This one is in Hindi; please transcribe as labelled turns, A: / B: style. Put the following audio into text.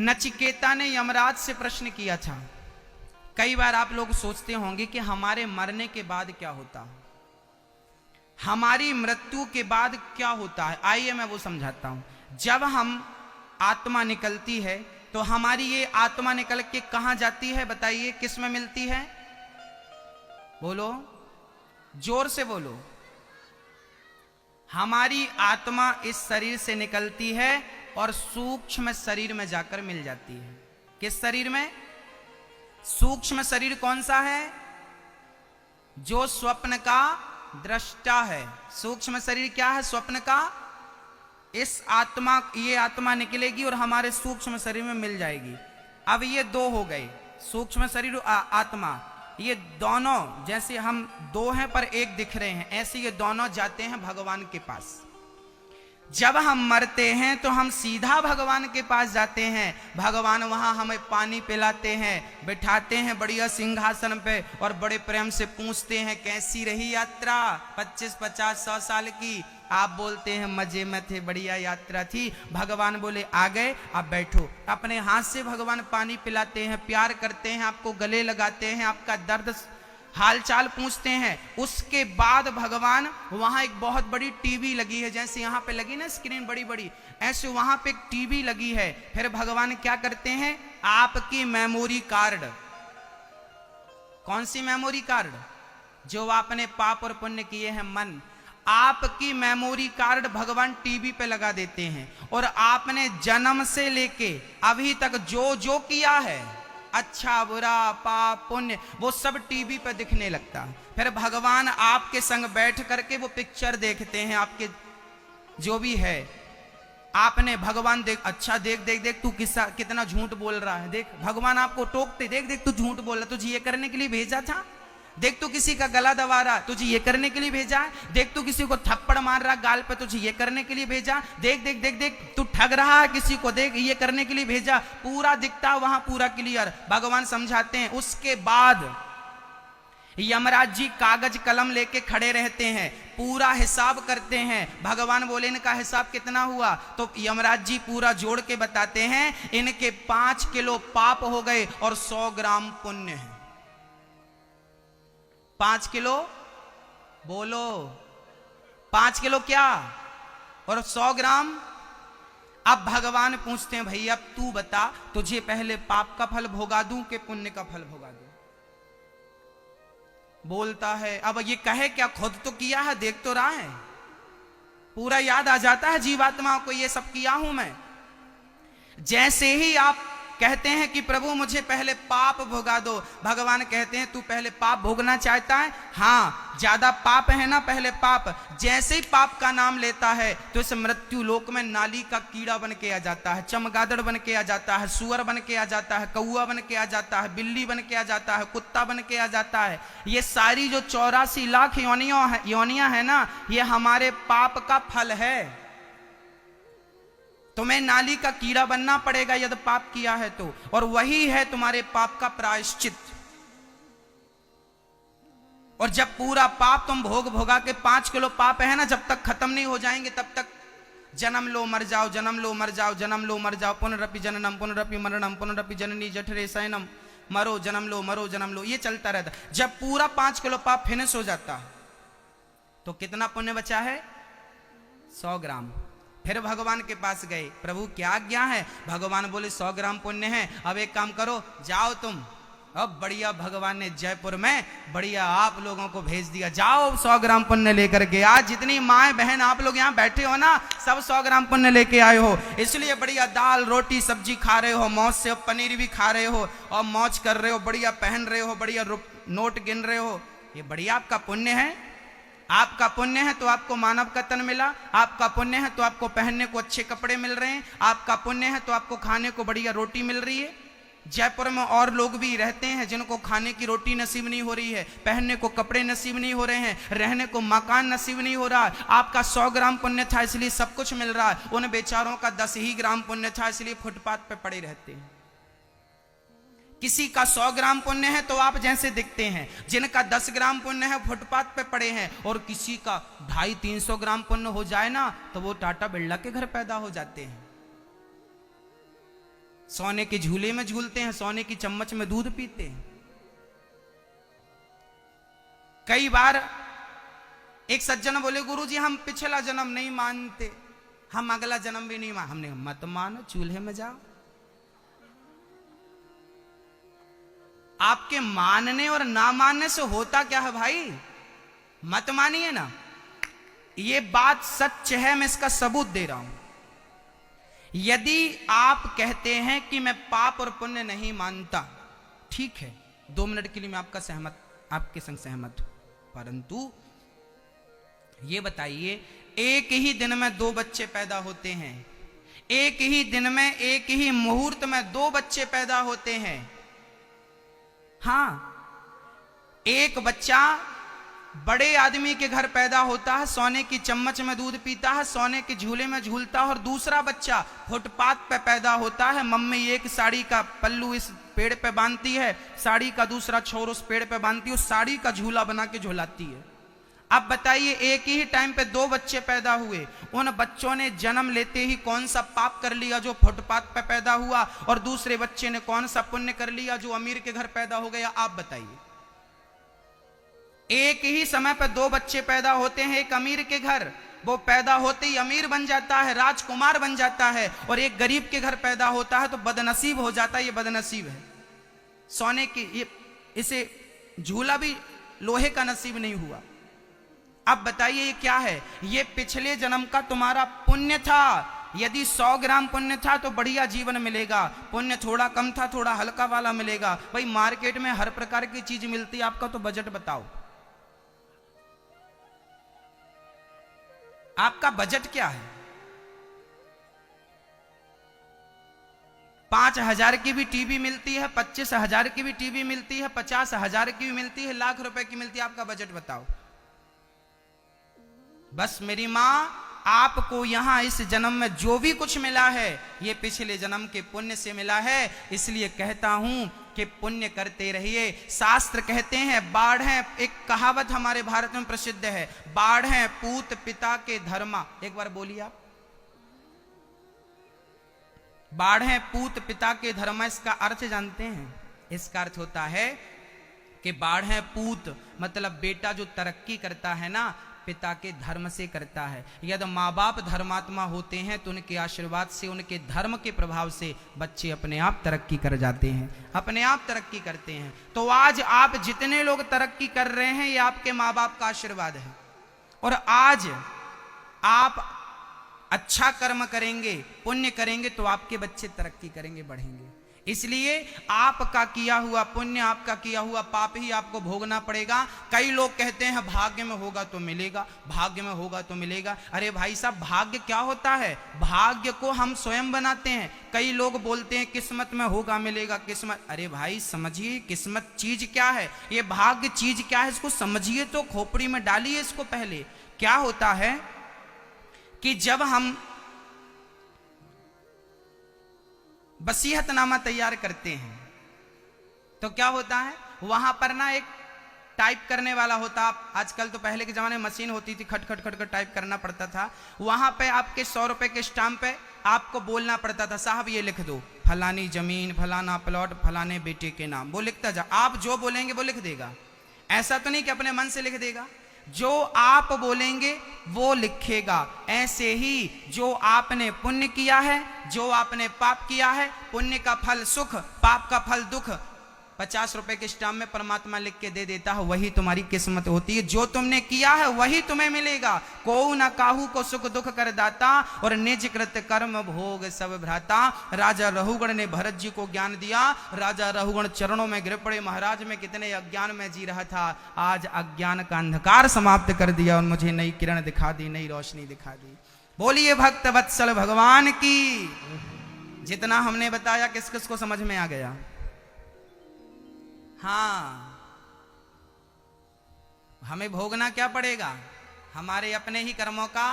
A: नचिकेता ने यमराज से प्रश्न किया था। कई बार आप लोग सोचते होंगे कि हमारे मरने के बाद क्या होता है, हमारी मृत्यु के बाद क्या होता है। आइए मैं वो समझाता हूं। जब हम आत्मा निकलती है तो हमारी ये आत्मा निकल के कहां जाती है, बताइए किस में मिलती है? बोलो, जोर से बोलो। हमारी आत्मा इस शरीर से निकलती है और सूक्ष्म शरीर में जाकर मिल जाती है। किस शरीर में? सूक्ष्म शरीर कौन सा है? जो स्वप्न का दृष्टा है। सूक्ष्म शरीर क्या है? स्वप्न का। इस आत्मा, ये आत्मा निकलेगी और हमारे सूक्ष्म शरीर में मिल जाएगी। अब ये दो हो गए, सूक्ष्म शरीर और आत्मा। ये दोनों, जैसे हम दो हैं पर एक दिख रहे हैं, ऐसे ये दोनों जाते हैं भगवान के पास। जब हम मरते हैं तो हम सीधा भगवान के पास जाते हैं। भगवान वहां हमें पानी पिलाते हैं, बिठाते हैं बढ़िया सिंहासन पे और बड़े प्रेम से पूछते हैं कैसी रही यात्रा 25, 50, 100 साल की। आप बोलते हैं मजे में थे, बढ़िया यात्रा थी। भगवान बोले आ गए, आप बैठो। अपने हाथ से भगवान पानी पिलाते हैं, प्यार करते हैं, आपको गले लगाते हैं, आपका दर्द हालचाल पूछते हैं। उसके बाद भगवान, वहां एक बहुत बड़ी टीवी लगी है, जैसे यहां पे लगी ना स्क्रीन बड़ी बड़ी, ऐसे वहां पे एक टीवी लगी है। फिर भगवान क्या करते हैं? आपकी मेमोरी कार्ड। कौन सी मेमोरी कार्ड? जो आपने पाप और पुण्य किए हैं, मन, आपकी मेमोरी कार्ड भगवान टीवी पे लगा देते हैं। और आपने जन्म से लेके अभी तक जो जो किया है, अच्छा बुरा पाप पुण्य, वो सब टीवी पे दिखने लगता है। फिर भगवान आपके संग बैठ करके वो पिक्चर देखते हैं, आपके जो भी है। आपने भगवान देख, अच्छा देख देख देख तू कितना झूठ बोल रहा है, देख। भगवान आपको टोकते, देख देख तू झूठ बोल रहा, तुझे ये करने के लिए भेजा था। देख तू किसी का गला दबा रहा, तुझे ये करने के लिए भेजा है। देख तू किसी को थप्पड़ मार रहा गाल पे, तुझे ये करने के लिए भेजा। देख देख देख देख तू ठग रहा है किसी को, देख ये करने के लिए भेजा। पूरा दिखता वहां, पूरा क्लियर। भगवान समझाते हैं। उसके बाद यमराज जी कागज कलम लेके खड़े रहते हैं, पूरा हिसाब करते हैं। भगवान बोले इनका हिसाब कितना हुआ? तो यमराज जी पूरा जोड़ के बताते हैं, इनके 5 किलो पाप हो गए और 100 ग्राम पुण्य है। 5 किलो बोलो, 5 किलो क्या और 100 ग्राम। अब भगवान पूछते हैं भैया तू बता, तुझे पहले पाप का फल भोगा दूं कि पुण्य का फल भोगा दूं? बोलता है, अब ये कहे क्या, खुद तो किया है, देख तो रहा है, पूरा याद आ जाता है जीवात्मा को, ये सब किया हूं मैं। जैसे ही आप कहते हैं कि प्रभु मुझे पहले पाप भोगा दो, भगवान कहते हैं तू पहले पाप भोगना चाहता है? हाँ, ज्यादा पाप है ना, पहले पाप। जैसे ही पाप का नाम लेता है तो इस मृत्यु लोक में नाली का कीड़ा बन के आ जाता है, चमगादड़ बन के आ जाता है, सुअर बन के आ जाता है, कौआ बन के आ जाता है, बिल्ली बन के आ जाता है, कुत्ता बन के आ जाता है। ये सारी जो 84 लाख योनियां है ना, ये हमारे पाप का फल है। तुम्हें नाली का कीड़ा बनना पड़ेगा यदि पाप किया है तो, और वही है तुम्हारे पाप का प्रायश्चित। और जब पूरा पाप तुम भोगा के 5 किलो पाप है ना, जब तक खत्म नहीं हो जाएंगे तब तक जन्म लो मर जाओ, जन्म लो मर जाओ, जन्म लो मर जाओ, पुनरपि जननम पुनरपि मरणम पुनरपि जननी जठरे शयनम, मरो जन्म लो मरो जन्म लो, ये चलता रहता। जब पूरा 5 किलो पाप फिनिश हो जाता तो कितना पुण्य बचा है? 100 ग्राम। फिर भगवान के पास गए, प्रभु क्या आज्ञा है? भगवान बोले 100 ग्राम पुण्य है, अब एक काम करो, जाओ तुम। अब बढ़िया भगवान ने जयपुर में बढ़िया आप लोगों को भेज दिया, जाओ 100 ग्राम पुण्य लेकर के। आज जितनी माए बहन आप लोग यहाँ बैठे हो ना, सब 100 ग्राम पुण्य लेके आए हो, इसलिए बढ़िया दाल रोटी सब्जी खा रहे हो, मौज से पनीर भी खा रहे हो और मौज कर रहे हो, बढ़िया पहन रहे हो, बढ़िया नोट गिन रहे हो। ये बढ़िया आपका पुण्य है। आपका पुण्य है तो आपको मानव का तन मिला, आपका पुण्य है तो आपको पहनने को अच्छे कपड़े मिल रहे हैं, आपका पुण्य है तो आपको खाने को बढ़िया रोटी मिल रही है। जयपुर में और लोग भी रहते हैं जिनको खाने की रोटी नसीब नहीं हो रही है, पहनने को कपड़े नसीब नहीं हो रहे हैं, रहने को मकान नसीब नहीं हो रहा। आपका 100 ग्राम पुण्य था इसलिए सब कुछ मिल रहा है, उन बेचारों का 10 ही ग्राम पुण्य था इसलिए फुटपाथ पे पड़े रहते हैं। किसी का 100 ग्राम पुण्य है तो आप जैसे दिखते हैं, जिनका 10 ग्राम पुण्य है फुटपाथ पे पड़े हैं, और किसी का 250-300 ग्राम पुण्य हो जाए ना तो वो टाटा बिरला के घर पैदा हो जाते हैं। सोने के झूले में झूलते हैं, सोने की चम्मच में दूध पीते हैं। कई बार एक सज्जन बोले, गुरुजी हम पिछला जन्म नहीं मानते, हम अगला जन्म भी नहीं मान। हमने मत मानो, चूल्हे में जाओ। आपके मानने और ना मानने से होता क्या है भाई? मत मानिए ना, ये बात सच है, मैं इसका सबूत दे रहा हूं। यदि आप कहते हैं कि मैं पाप और पुण्य नहीं मानता, ठीक है, 2 मिनट के लिए मैं आपके संग सहमत हूं, परंतु ये बताइए, एक ही दिन में 2 बच्चे पैदा होते हैं, एक ही दिन में एक ही मुहूर्त में 2 बच्चे पैदा होते हैं। हां, एक बच्चा बड़े आदमी के घर पैदा होता है, सोने की चम्मच में दूध पीता है, सोने के झूले में झूलता है, और दूसरा बच्चा फुटपाथ पे पैदा होता है। मम्मी एक साड़ी का पल्लू इस पेड़ पे बांधती है, साड़ी का दूसरा छोर उस पेड़ पे बांधती है, उस साड़ी का झूला बना के झुलाती है। अब बताइए, एक ही टाइम पे 2 बच्चे पैदा हुए, उन बच्चों ने जन्म लेते ही कौन सा पाप कर लिया जो फुटपाथ पे पैदा हुआ, और दूसरे बच्चे ने कौन सा पुण्य कर लिया जो अमीर के घर पैदा हो गया? आप बताइए। एक ही समय पर 2 बच्चे पैदा होते हैं, एक अमीर के घर, वो पैदा होते ही अमीर बन जाता है, राजकुमार बन जाता है, और एक गरीब के घर पैदा होता है तो बदनसीब हो जाता है। ये बदनसीब है, सोने की इसे झूला भी लोहे का नसीब नहीं हुआ। अब बताइए ये क्या है? ये पिछले जन्म का तुम्हारा पुण्य था। यदि 100 ग्राम पुण्य था तो बढ़िया जीवन मिलेगा, पुण्य थोड़ा कम था, थोड़ा हल्का वाला मिलेगा। भाई मार्केट में हर प्रकार की चीज मिलती है, आपका तो बजट बताओ, आपका बजट क्या है? 5,000 की भी टीवी मिलती है, 25,000 की भी टीवी मिलती है, 50,000 की भी मिलती है, लाख रुपए की मिलती है, आपका बजट बताओ। बस मेरी मां, आपको यहां इस जन्म में जो भी कुछ मिला है ये पिछले जन्म के पुण्य से मिला है, इसलिए कहता हूं कि पुण्य करते रहिए। शास्त्र कहते हैं, बाढ़ है, एक कहावत हमारे भारत में प्रसिद्ध है, बाढ़ है पूत पिता के धर्मा। एक बार बोलिए आप, बाढ़ है पूत पिता के धर्मा। इसका अर्थ जानते हैं? इसका अर्थ होता है कि बाढ़ है पूत मतलब बेटा जो तरक्की करता है ना, पिता के धर्म से करता है। यदि माँ बाप धर्मात्मा होते हैं तो उनके आशीर्वाद से, उनके धर्म के प्रभाव से बच्चे अपने आप तरक्की कर जाते हैं, अपने आप तरक्की करते हैं। तो आज आप जितने लोग तरक्की कर रहे हैं ये आपके माँ बाप का आशीर्वाद है। और आज आप अच्छा कर्म करेंगे, पुण्य करेंगे तो आपके बच्चे तरक्की करेंगे, बढ़ेंगे। इसलिए आपका किया हुआ पुण्य, आपका किया हुआ पाप ही आपको भोगना पड़ेगा। कई लोग कहते हैं भाग्य में होगा तो मिलेगा, भाग्य में होगा तो मिलेगा। अरे भाई साहब, भाग्य क्या होता है? भाग्य को हम स्वयं बनाते हैं। कई लोग बोलते हैं किस्मत में होगा मिलेगा, किस्मत। अरे भाई समझिए, किस्मत चीज क्या है, ये भाग्य चीज क्या है, इसको समझिए तो, खोपड़ी में डालिए इसको। पहले क्या होता है कि जब हम वसीयतनामा तैयार करते हैं तो क्या होता है, वहां पर ना एक टाइप करने वाला होता। आजकल तो, पहले के जमाने में मशीन होती थी, खट खट खट खट टाइप करना पड़ता था। वहां पे आपके 100 रुपए के स्टाम्प पे आपको बोलना पड़ता था, साहब ये लिख दो, फलानी जमीन, फलाना प्लॉट, फलाने बेटे के नाम। वो लिखता जा, आप जो बोलेंगे वो लिख देगा। ऐसा तो नहीं कि अपने मन से लिख देगा, जो आप बोलेंगे वो लिखेगा। ऐसे ही जो आपने पुण्य किया है, जो आपने पाप किया है, पुण्य का फल सुख, पाप का फल दुख, 50 रुपए के स्टाम्प में परमात्मा लिख के दे देता है। वही तुम्हारी किस्मत होती है, जो तुमने किया है वही तुम्हें मिलेगा। को न काहू को सुख दुख कर दाता, और निज कृत कर्म भोग सब भ्राता। राजा रहुगण ने भरत जी को ज्ञान दिया। राजा रहुगण चरणों में गिर पड़े, महाराज मैं कितने अज्ञान में जी रहा था, आज अज्ञान का अंधकार समाप्त कर दिया और मुझे नई किरण दिखा दी, नई रोशनी दिखा दी। बोलिए भक्त वत्सल भगवान की। जितना हमने बताया किस किस को समझ में आ गया? हाँ, हमें भोगना क्या पड़ेगा? हमारे अपने ही कर्मों का